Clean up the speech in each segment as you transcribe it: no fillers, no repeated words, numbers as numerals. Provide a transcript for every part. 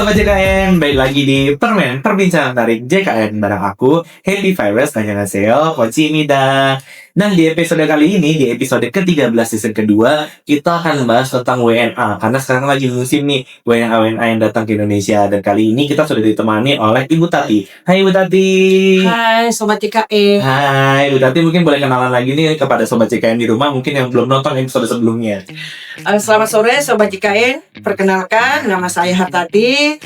Sobat JKN, balik lagi di Permen Perbincangan Tarik JKN bareng aku, Happy Virus, annyeonghaseyo, Hochimida. Nah, di episode kali ini, di episode ke-13 season kedua, kita akan membahas tentang WNA. Karena sekarang lagi musim nih, WNA yang datang ke Indonesia. Dan kali ini kita sudah ditemani oleh Ibu Tati. Hai Ibu Tati. Hai Sobat JKN. Hai Ibu Tati, mungkin boleh kenalan lagi nih kepada Sobat JKN di rumah, mungkin yang belum nonton episode sebelumnya. Selamat sore Sobat JKN. Perkenalkan, nama saya Hartati,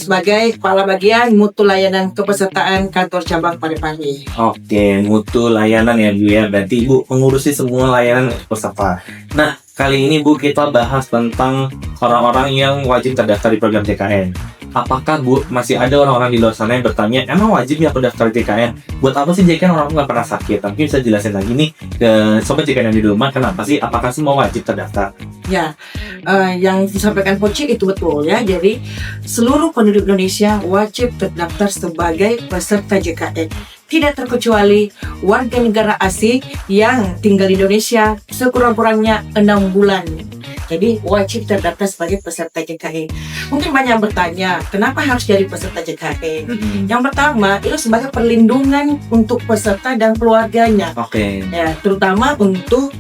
sebagai Kepala Bagian Mutu Layanan Kepesertaan Kantor Cabang Parepare. Oke, mutu layanan ya Bu ya. Berarti Ibu mengurusi semua layanan peserta. Nah, kali ini Bu kita bahas tentang orang-orang yang wajib terdaftar di program JKN. Apakah Bu masih ada orang-orang di luar sana yang bertanya, emang wajib ya aku daftar di JKN? Buat apa sih JKN, orang nggak pernah sakit? Mungkin bisa jelasin lagi nih ke Sobat JKN yang di rumah, kenapa sih? Apakah semua wajib terdaftar? Ya, yang disampaikan Poci itu betul ya. Jadi seluruh penduduk Indonesia wajib terdaftar sebagai peserta JKN. Tidak terkecuali warga negara asing yang tinggal di Indonesia sekurang-kurangnya 6 bulan. Jadi wajib terdaftar sebagai peserta JKN. Mungkin banyak yang bertanya, kenapa harus jadi peserta JKN? Yang pertama, itu sebagai perlindungan untuk peserta dan keluarganya. Oke. Ya, terutama untuk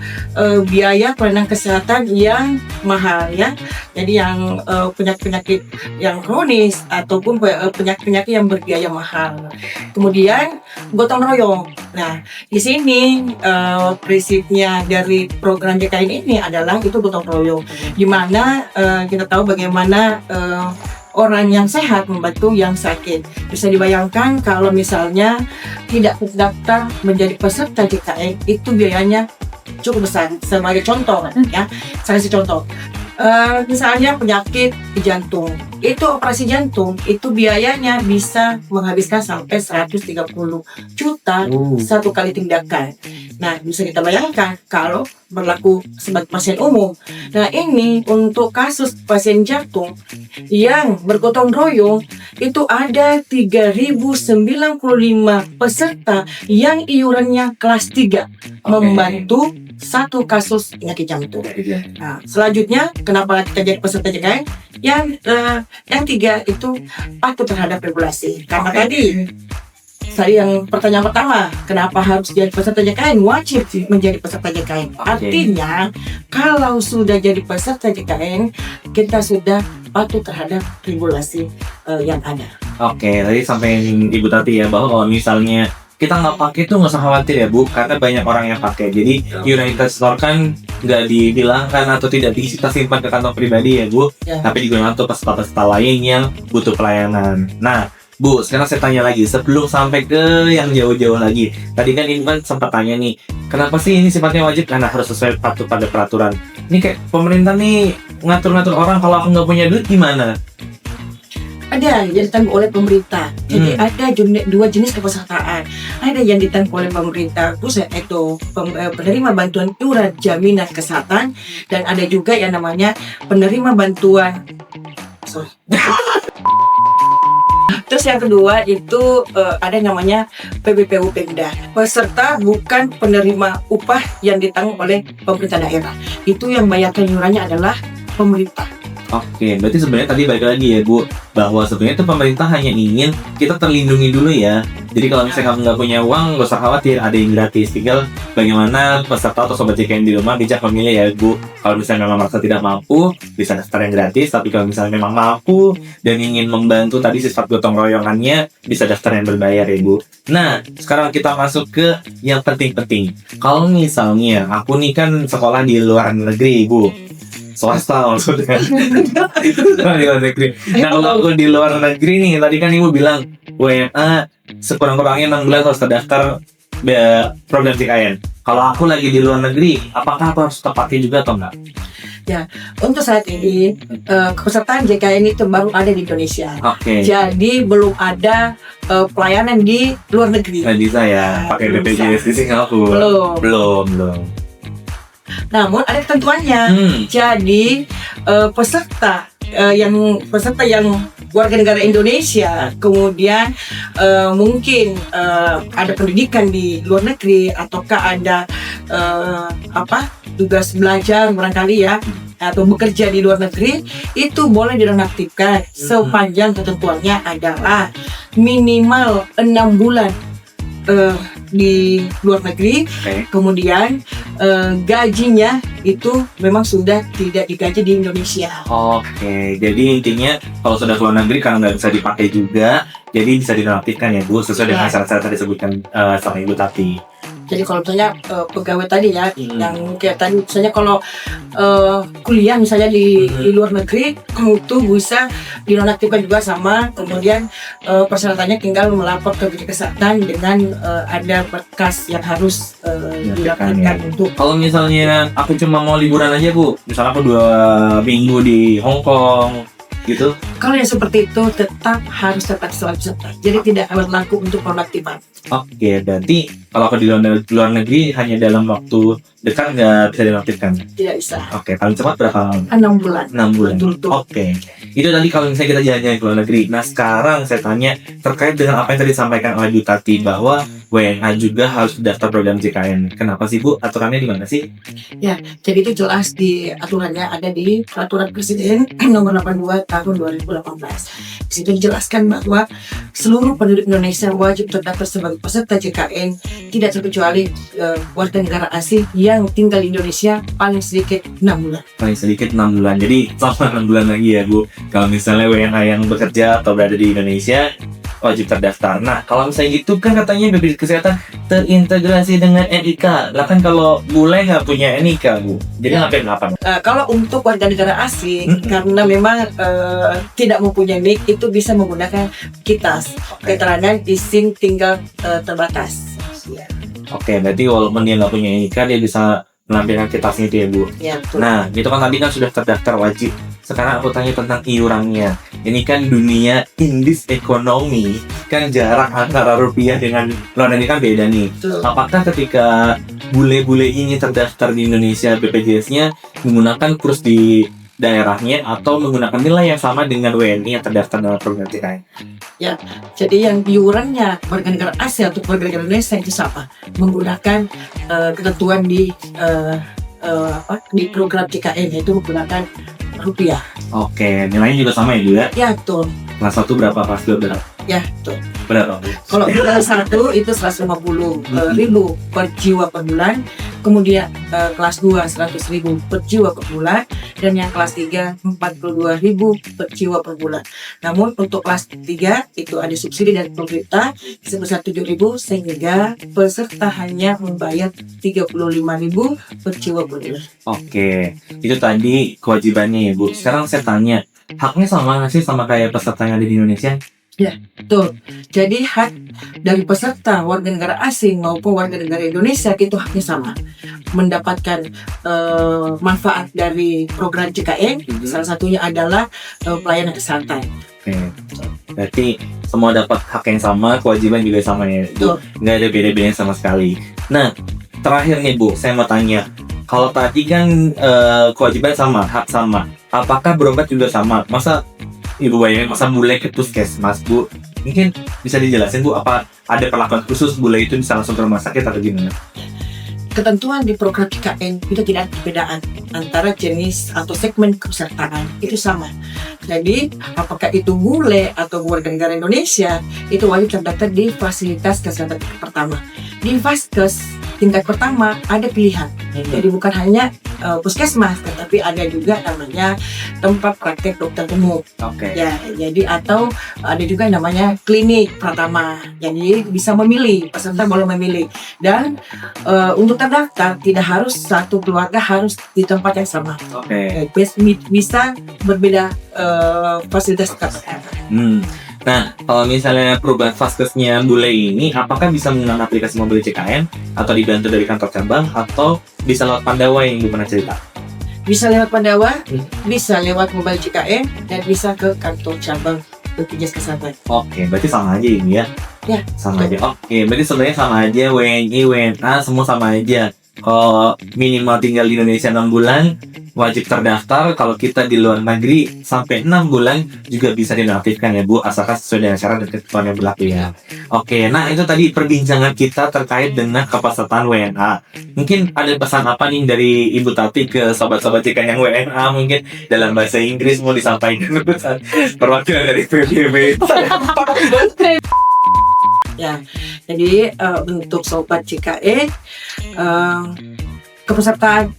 biaya pelayanan kesehatan yang mahal ya. Jadi yang penyakit-penyakit yang kronis ataupun penyakit-penyakit yang berbiaya mahal. Kemudian gotong royong. Nah, di sini prinsipnya dari program JKN ini adalah itu gotong royong, di mana kita tahu bagaimana orang yang sehat membantu yang sakit. Bisa dibayangkan kalau misalnya tidak terdaftar menjadi peserta JKN, itu biayanya cukup besar. Sebagai contoh ya, saya kasih contoh. Misalnya penyakit jantung, itu operasi jantung itu biayanya bisa menghabiskan sampai 130 juta satu kali tindakan. Nah, bisa kita bayangkan kalau berlaku sebagai pasien umum. Nah, ini untuk kasus pasien jantung yang bergotong royong itu ada 3.095 peserta yang iurannya kelas 3 membantu satu kasus penyakit jantung. Nah, selanjutnya kenapa kita jadi peserta JKN? Yang tiga itu patuh terhadap regulasi. Karena tadi yang pertanyaan pertama, kenapa harus jadi peserta JKN? Wajib menjadi peserta JKN. Artinya, kalau sudah jadi peserta JKN, kita sudah patuh terhadap regulasi yang ada. Oke, tadi sampaikan Ibu Tati ya, bahwa kalau misalnya kita nggak pakai tuh nggak usah khawatir ya Bu, karena banyak orang yang pakai. Jadi iuran yang kita setorkan nggak dibilangkan atau tidak kita simpan ke kantong pribadi ya Bu, tapi digunakan untuk peserta-peserta lain yang butuh pelayanan. Nah Bu, sekarang saya tanya lagi sebelum sampai ke yang jauh-jauh lagi. Tadi kan ini kan sempat tanya nih, kenapa sih ini sifatnya wajib? Karena harus sesuai patuh pada peraturan. Ini kayak pemerintah nih ngatur-ngatur orang, kalau aku nggak punya duit gimana? Ada yang ditanggung oleh pemerintah. Jadi ada dua jenis kepesertaan. Ada yang ditanggung oleh pemerintah pusat, itu penerima bantuan iuran jaminan kesehatan, dan ada juga yang namanya penerima bantuan. Terus yang kedua itu ada yang namanya PBPU Pemda. Peserta bukan penerima upah yang ditanggung oleh pemerintah daerah. Itu yang bayarkan iurannya adalah pemerintah. Oke, berarti sebenarnya tadi balik lagi ya Bu, bahwa sebenarnya itu pemerintah hanya ingin kita terlindungi dulu ya. Jadi kalau misalnya kamu nggak punya uang, nggak usah khawatir, ada yang gratis. Tinggal bagaimana peserta atau Sobat JKN di rumah bijak memilih ya Bu. Kalau misalnya memang merasa tidak mampu, bisa daftar yang gratis. Tapi kalau misalnya memang mampu dan ingin membantu tadi sifat gotong royongannya, bisa daftar yang berbayar ya Bu. Nah, sekarang kita masuk ke yang penting-penting. Kalau misalnya aku nih kan sekolah di luar negeri Bu, swasta maksudnya. Di luar negeri. Nah, kalau aku di luar negeri nih, tadi kan Ibu bilang WNA sekurang-kurangnya 6 bulan harus terdaftar program JKN. Kalau aku lagi di luar negeri, apakah aku harus pakai juga atau enggak? Ya, untuk saat ini kepesertaan JKN itu baru ada di Indonesia. Oke. Jadi belum ada pelayanan di luar negeri. Nggak bisa ya pakai BPJS di Singapura. Belum. Namun ada ketentuannya. Jadi peserta yang warga negara Indonesia, kemudian mungkin ada pendidikan di luar negeri, ataukah ada tugas belajar barangkali ya atau bekerja di luar negeri itu boleh dinonaktifkan sepanjang ketentuannya adalah minimal 6 bulan di luar negeri. Kemudian gajinya itu memang sudah tidak digaji di Indonesia. Jadi intinya kalau sudah keluar negeri karena nggak bisa dipakai juga, jadi bisa dinonaktifkan ya Bu, sesuai dengan syarat-syarat tadi disebutkan sama Ibu Tati. Jadi kalau misalnya pegawai tadi ya, yang kayak tadi misalnya kalau kuliah misalnya di luar negeri, itu bisa dinonaktifkan juga sama. Kemudian persyaratannya tinggal melapor ke Bidang Kesehatan dengan ada berkas yang harus dilakukan untuk. Kalau misalnya aku cuma mau liburan aja Bu, misalnya aku 2 minggu di Hong Kong gitu. Kalau yang seperti itu tetap harus selalu peserta. Jadi tidak berlaku untuk nonaktifan. Berarti kalau aku di luar negeri hanya dalam waktu dekat nggak bisa dinonaktifkan? Tidak bisa. Paling cepat berapa lama? 6 bulan. 6 bulan. Betul. Itu tadi kalau misalnya kita jalan-jalan ke luar negeri. Nah sekarang saya tanya terkait dengan apa yang tadi disampaikan oleh Bu Tati bahwa WNA juga harus daftar program JKN. Kenapa sih Bu? Aturannya di mana sih? Ya, jadi itu jelas di aturannya ada di Peraturan Presiden Nomor 82 Tahun 2018. Di situ dijelaskan bahwa seluruh penduduk Indonesia wajib terdaftar sebagai peserta JKN, tidak terkecuali warga negara asing yang tinggal di Indonesia paling sedikit 6 bulan. Paling sedikit 6 bulan. Jadi selama 6 bulan lagi ya Bu. Kalau misalnya WNA yang bekerja atau berada di Indonesia wajib terdaftar. Nah, kalau misalnya gitu kan katanya BPJS Kesehatan terintegrasi dengan NIK. Lah kan kalau bule nggak punya NIK Bu, jadi ngapain apa? Kalau untuk warga negara asing karena memang tidak mempunyai NIK, itu bisa menggunakan KITAS, keterangan izin tinggal terbatas. Berarti walaupun dia nggak punya NIK dia bisa menampilkan KITASnya itu ya Bu. Ya, nah, gitu kan tadi kan sudah terdaftar wajib. Sekarang aku tanya tentang iurannya. Ini kan dunia indeks ekonomi, kan jarak antara rupiah dengan luar negeri kan beda nih. Apakah ketika bule-bule ini terdaftar di Indonesia BPJS-nya menggunakan kurs di daerahnya atau menggunakan nilai yang sama dengan WNI yang terdaftar dalam program JKN? Ya, jadi yang iurannya warga negara asing atau warga negara Indonesia itu sama, menggunakan ketentuan di program JKN, yaitu menggunakan rupiah. Nilainya juga sama ya Bu ya? Ya, betul. Kelas 1 berapa, kelas 2 berapa? Ya, betul. Berapa? Kalau kelas 1 itu 150 ribu per jiwa per bulan, kemudian kelas 2 100 ribu per jiwa per bulan, dan yang kelas 3 42 ribu per jiwa per bulan. Namun untuk kelas 3 itu ada subsidi dari pemerintah sebesar 7 ribu, sehingga peserta hanya membayar 35 ribu per jiwa per bulan. Itu tadi kewajibannya ya Bu. Sekarang saya tanya, haknya sama nggak sih sama kayak peserta yang ada di Indonesia? Ya, betul. Jadi hak dari peserta warga negara asing maupun warga negara Indonesia itu haknya sama, mendapatkan manfaat dari program JKN. Salah satunya adalah pelayanan kesehatan. Berarti semua dapat hak yang sama, kewajiban juga sama ya. Nggak ada beda-bedanya sama sekali. Nah, terakhir nih Bu, saya mau tanya, kalau tadi kan kewajiban sama, hak sama, apakah berobat juga sama? Masa Ibu bayangin, masa bule ke puskesmas Bu? Mungkin bisa dijelasin Bu, apa ada perlakuan khusus bule itu bisa langsung ke rumah sakit atau gimana? Ketentuan di program JKN itu tidak ada perbedaan antara jenis atau segmen kepesertaan, itu sama. Jadi apakah itu bule atau warga negara Indonesia, itu wajib terdaftar di fasilitas kesehatan pertama. Di Vaskes tingkat pertama ada pilihan. Jadi bukan hanya puskesmas, tetapi ada juga namanya tempat praktek dokter umum. Ya, jadi atau ada juga namanya klinik pertama. Jadi bisa memilih, peserta boleh memilih. Dan untuk terdaftar tidak harus satu keluarga harus di tempat yang sama. Bisa berbeda fasilitas kesehatan. Nah, kalau misalnya perubahan Vaskesnya bule ini, apakah bisa menggunakan aplikasi mobil JKN atau dibantu dari kantor cabang atau bisa lewat Pandawa yang Ibu pernah cerita? Bisa lewat Pandawa, bisa lewat mobil JKN, dan bisa ke kantor cabang BPJS Kesehatan. Berarti sama aja Ibu ya? Ya, sama aja. Berarti sebenarnya sama aja, WNI, WNA semua sama aja. Kalau minimal tinggal di Indonesia 6 bulan, wajib terdaftar. Kalau kita di luar negeri sampai 6 bulan juga bisa dinonaktifkan ya Bu, asalkan sesuai dengan syarat dan ketentuan yang berlaku ya. Oke, nah itu tadi perbincangan kita terkait dengan kepesertaan WNA. Mungkin ada pesan apa nih dari Ibu Tati ke sobat-sobat JKN yang WNA, mungkin dalam bahasa Inggris mau disampaikan pesan perwakilan dari PBB. Ya, jadi untuk sobat JKN, kepesertaan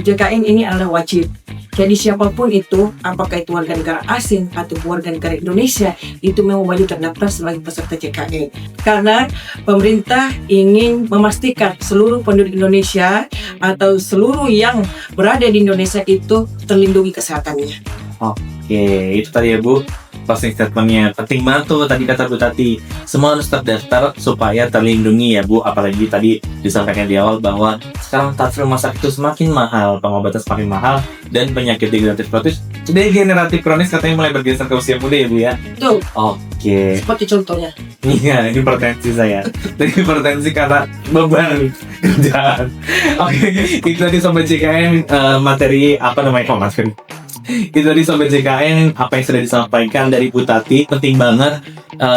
JKN ini adalah wajib. Jadi siapapun itu, apakah itu warga negara asing atau warga negara Indonesia, itu memang wajib terdaftar sebagai peserta JKN. Karena pemerintah ingin memastikan seluruh penduduk Indonesia atau seluruh yang berada di Indonesia itu terlindungi kesehatannya. Oke, itu tadi ya Bu, closing statementnya. Penting banget tuh tadi kata Bu Tati, semua harus terdaftar supaya terlindungi ya Bu. Apalagi tadi disampaikan di awal bahwa sekarang tarif rumah sakit itu semakin mahal, pengobatan semakin mahal, dan penyakit degeneratif kronis katanya mulai bergeser ke usia muda ya Bu ya. Tuh, Oke. seperti contohnya. Iya, ini hipertensi saya. Jadi hipertensi karena beban kerjaan. Oke, itu tadi Sobat JKN materi apa namanya materi. Itu tadi Sobat JKN apa yang sudah disampaikan dari Bu Tati, penting banget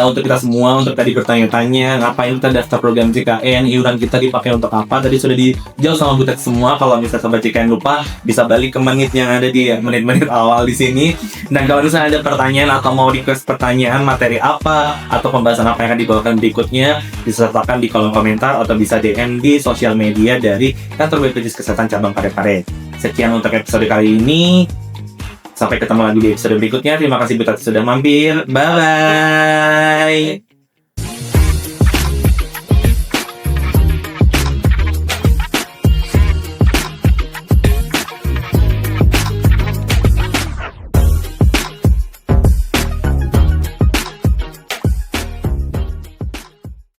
untuk kita semua, untuk tadi bertanya-tanya ngapain kita daftar program JKN, iuran kita dipakai untuk apa. Tadi sudah dijawab sama Bu Tati semua. Kalau misalnya Sobat JKN lupa, bisa balik ke menit yang ada di menit-menit awal di sini. Dan kalau misalnya ada pertanyaan atau mau request pertanyaan materi apa atau pembahasan apa yang akan dibawakan berikutnya, bisa sertakan di kolom komentar atau bisa DM di sosial media dari Kantor BPJS Kesehatan Cabang Parepare. Sekian untuk episode kali ini. Sampai ketemu lagi di episode berikutnya. Terima kasih Bu Tati sudah mampir. Bye-bye.